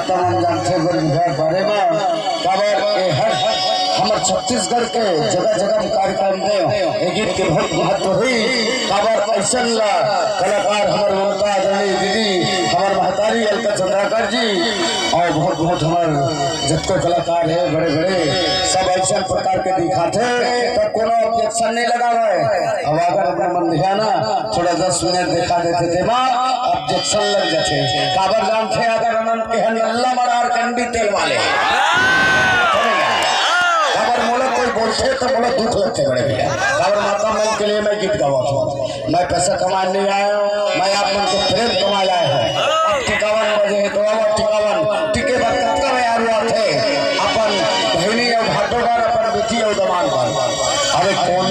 तमाम जानते बारे में हमारे छत्तीसगढ़ के जगह जगह कार्यक्रम में गीत के बहुत महत्व हुई। काबर ऐसा कलाकार हमारे ममता आदरणीय दीदी हमारे महतारी अलका चंद्राकर जी और बहुत बहुत हमारे जितने कलाकार है बड़े बड़े सब ऐसा प्रकार के दिखाते तो कोनो ऑब्जेक्शन नहीं लगा हुआ है। अब अगर अपना मन ध्याना थोड़ा 10 मिनट दिखा देते थे माँ ऑब्जेक्शन लग जाते। काबर जानते अगर अनंत के नल्ला मरार कंडी तेल वाले बोलते तो बोला दुख लगते बड़े भैया। काबर माता मन के लिए मैं गीत गवाता हूँ। मैं पैसा कमाने नहीं आया हूँ, मैं आप मन को प्रेम कमाए आया हूँ। टिकावन बजे तो टिकावन टिके बाद कत्का में यार हुआ थे अपन बहनी और भाटो बार अपन बेटी और दमान बार अरे कौन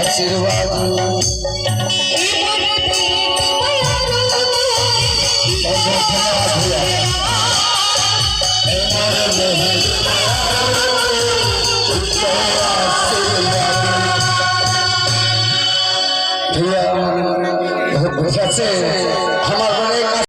आशीर्वाद